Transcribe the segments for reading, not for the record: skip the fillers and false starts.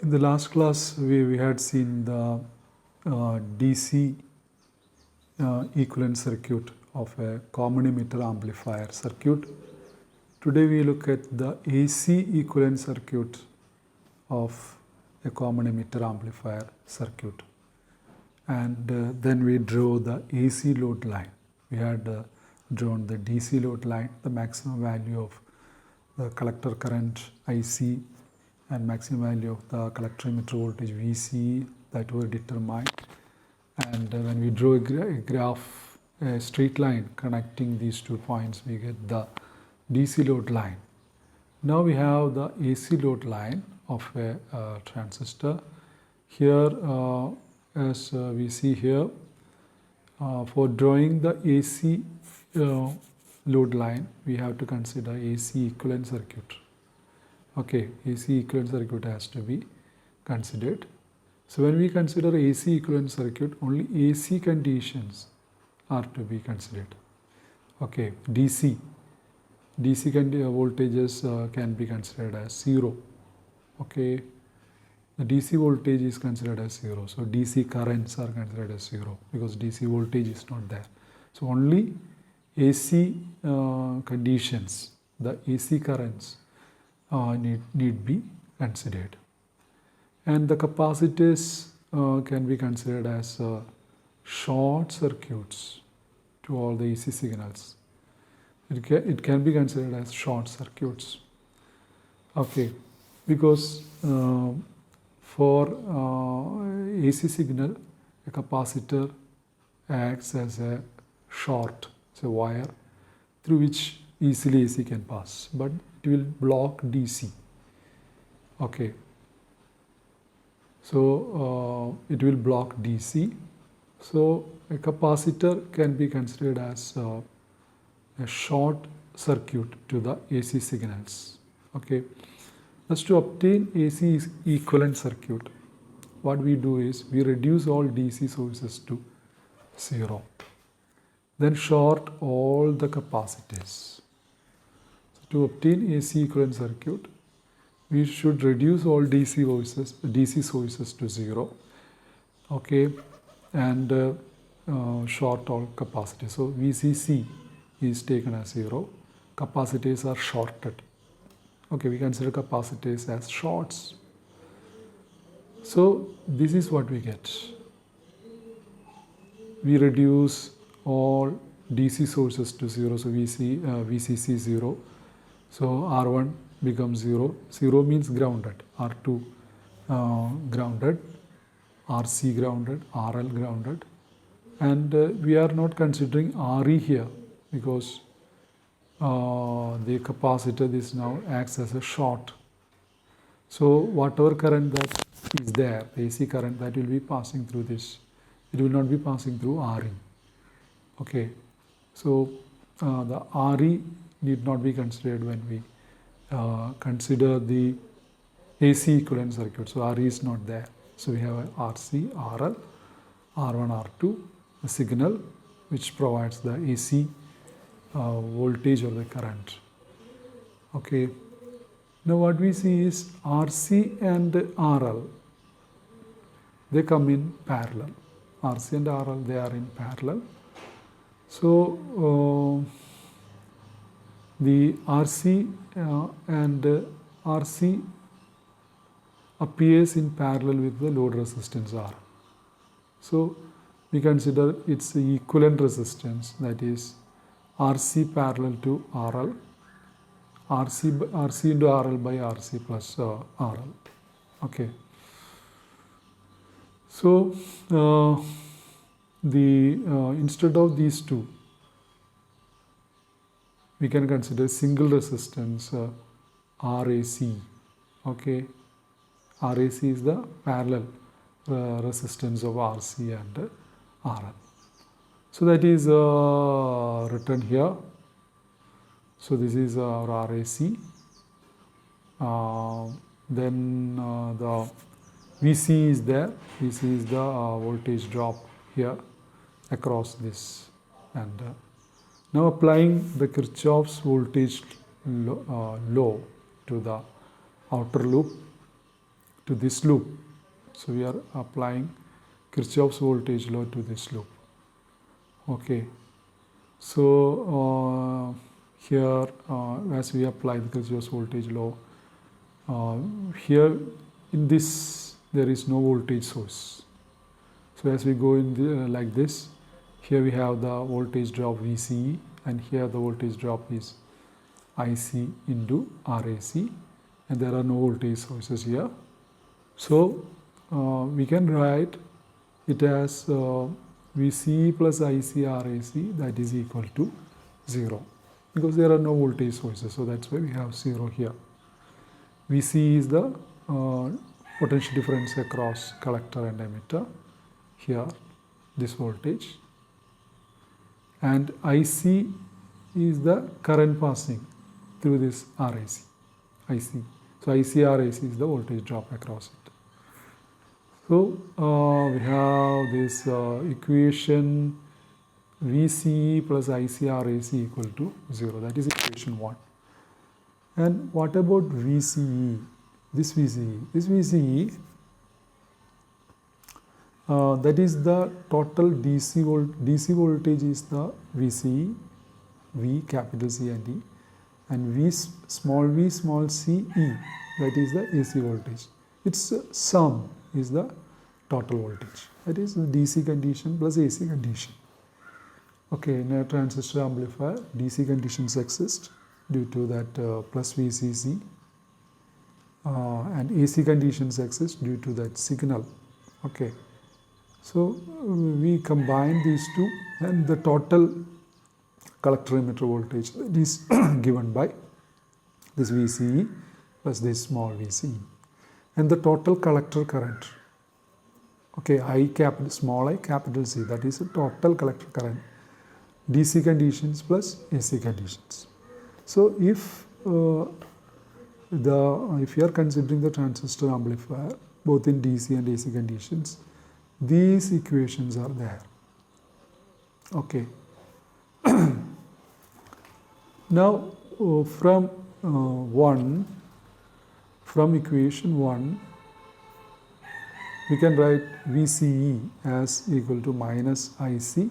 In the last class, we had seen the DC equivalent circuit of a common emitter amplifier circuit. Today we look at the AC equivalent circuit of a common emitter amplifier circuit. And then we draw the AC load line. We had drawn the DC load line, the maximum value of the collector current IC and maximum value of the collector emitter voltage VC that were determined. And when we draw a graph, a straight line connecting these 2 points, we get the DC load line. Now we have the AC load line of a transistor. Here, as we see here, for drawing the AC load line, we have to consider AC equivalent circuit. Okay, AC equivalent circuit has to be considered. So when we consider AC equivalent circuit, only AC conditions are to be considered. Okay, DC voltages can be considered as 0. Okay, the DC voltage is considered as 0. So DC currents are considered as 0 because DC voltage is not there. So only AC conditions, the AC currents need be considered. And the capacitors can be considered as short circuits to all the AC signals. It can be considered as short circuits. Okay, because for AC signal, a capacitor acts as a short, it's a wire through which easily AC can pass, but it will block DC. Okay, so it will block DC. So a capacitor can be considered as a short circuit to the AC signals. Okay, thus to obtain AC equivalent circuit, what we do is we reduce all DC sources to 0. Then short all the capacitors. So to obtain AC equivalent circuit, we should reduce all DC sources to 0. Okay, and short all capacitors. So VCC is taken as 0. Capacitors are shorted. Okay, we consider capacitors as shorts. So this is what we get. We reduce all DC sources to 0. So VCC 0. So R1 becomes 0. 0 means grounded. R2 grounded. RC grounded. RL grounded. And we are not considering RE here because the capacitor this now acts as a short. So whatever current that is there, the AC current that will be passing through this, it will not be passing through RE. Okay, so the RE need not be considered when we consider the AC equivalent circuit. So RE is not there. So we have a RC, RL, R1, R2, the signal which provides the AC voltage or the current. Okay, now what we see is RC and RL, they come in parallel. RC and RL, they are in parallel. So the RC and RC appears in parallel with the load resistance R. So we consider its equivalent resistance, that is RC parallel to RL, RC into RL by RC plus RL. Okay. So instead of these two, we can consider single resistance RAC. Okay, RAC is the parallel resistance of RC and RL. So that is written here. So this is our RAC. Then the VC is there. VC is the voltage drop here across this. And now applying the Kirchhoff's voltage law to the outer loop, to this loop. So we are applying Kirchhoff's voltage law to this loop. Okay. So here as we apply the Kirchhoff's voltage law, here in this there is no voltage source. So as we go in like this, here we have the voltage drop VCE, and here the voltage drop is IC into RAC, and there are no voltage sources here. So we can write it as VCE plus IC RAC, that is equal to 0, because there are no voltage sources, so that's why we have 0 here. VCE is the potential difference across collector and emitter, here this voltage, and IC is the current passing through this RAC, IC. So IC RAC is the voltage drop across it. So we have this equation VCE plus IC RAC equal to 0, that is equation 1. And what about VCE? This VCE, that is the total DC voltage is the VCE, V capital C and E, and v small c E, that is the AC voltage. Its sum is the total voltage, that is the DC condition plus AC condition. Okay, in a transistor amplifier, DC conditions exist due to that plus VCC, and AC conditions exist due to that signal. Okay, so we combine these two, and the total collector emitter voltage is given by this VCE plus this small VCE, and the total collector current. Okay, small I capital C, that is the total collector current, DC conditions plus AC conditions. So if you are considering the transistor amplifier both in DC and AC conditions, these equations are there. Okay. Now from equation 1, we can write VCE as equal to minus IC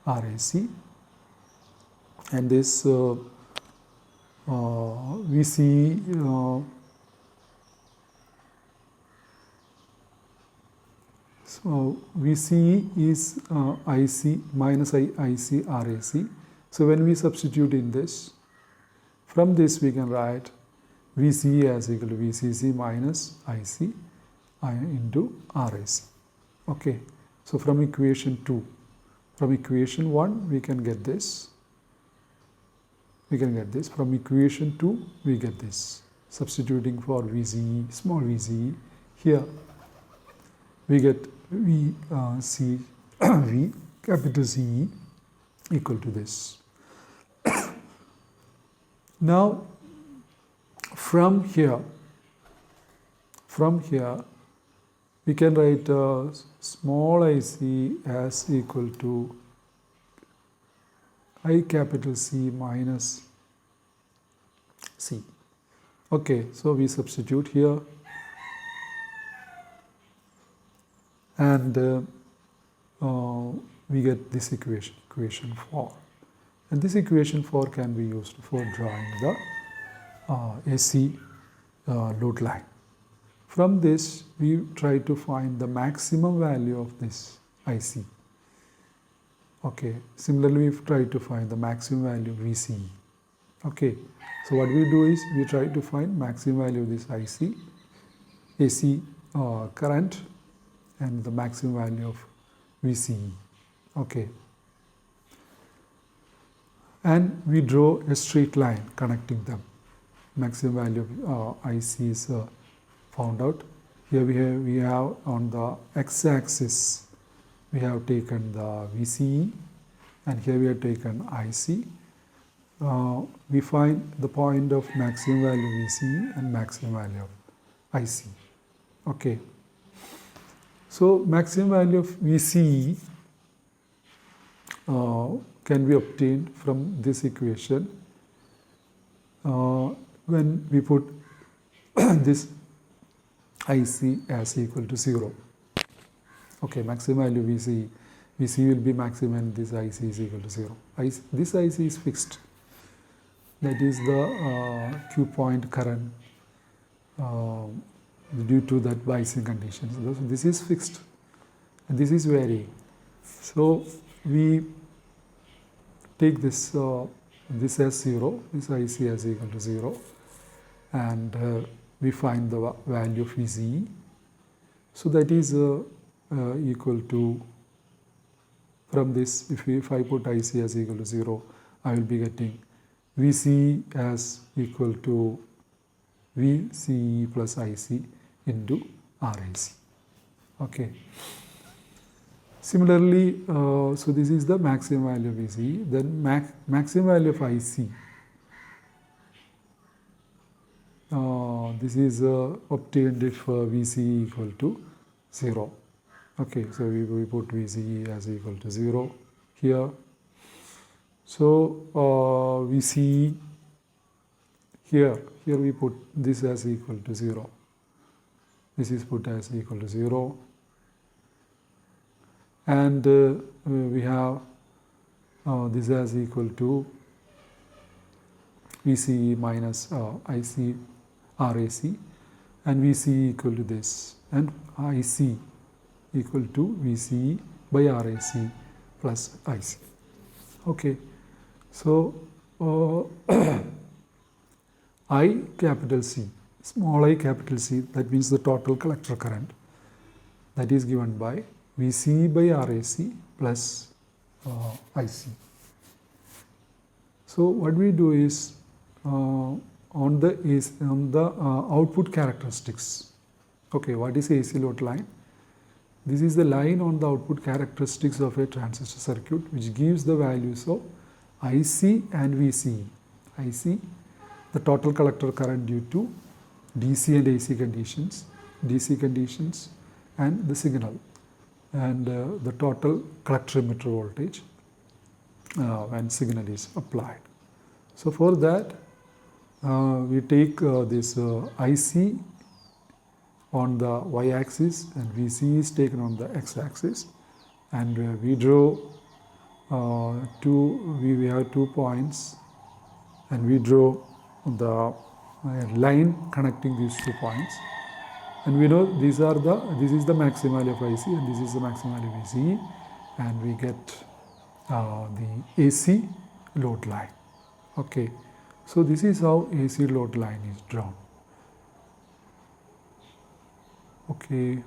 RAC, and this VCE so VCE is IC minus IC RAC. So when we substitute in this, from this we can write VCE as equal to VCC minus IC into RAC. Okay, so from equation 2, from equation 1 we can get this. From equation 2 we get this. Substituting for VCE, small VCE, here we get V capital CE equal to this. Now from here we can write small IC as equal to I capital C minus C. Okay, so we substitute here, and we get this equation 4, and this equation 4 can be used for drawing the AC load line. From this we try to find the maximum value of this IC. Okay, similarly we try to find the maximum value of VCE. Okay, so what we do is we try to find maximum value of this IC, AC current, and the maximum value of VCE. Okay, and we draw a straight line connecting them. Maximum value of IC is found out. Here we have on the x-axis we have taken the VCE, and here we have taken IC. We find the point of maximum value of VCE and maximum value of IC. Okay. So maximum value of VCE can be obtained from this equation when we put this IC as equal to 0. Okay, maximum value VC will be maximum and this IC is equal to 0. This IC is fixed. That is the Q point current due to that biasing conditions. So this is fixed and this is varying. So we take this this as 0, this IC as equal to 0, and we find the value of VCE. So that is equal to, from this, if I put IC as equal to 0, I will be getting VCE as equal to VCE plus IC into RIC. Okay. Similarly, so this is the maximum value of VCE. Then maximum value of IC. This is obtained if VCE equal to 0. Okay, so we put VCE as equal to 0 here. So VCE here we put this as equal to 0. This is put as equal to 0. And we have this as equal to VCE minus IC RAC, and VCE equal to this, and IC equal to VCE by RAC plus IC. Okay, so I capital C, small I capital C, that means the total collector current, that is given by VCE by RAC plus IC. So what we do is on the output characteristics. Okay, what is AC load line? This is the line on the output characteristics of a transistor circuit which gives the values of IC and VCE. IC, the total collector current due to DC and AC conditions, and the signal, and the total collector emitter voltage when signal is applied. So for that we take this IC on the y-axis and VC is taken on the x-axis, and we draw we have 2 points, and we draw the line connecting these 2 points, and we know this is the maximum value of IC and this is the maximum value of VCE, and we get the AC load line. Okay, so this is how AC load line is drawn. Okay.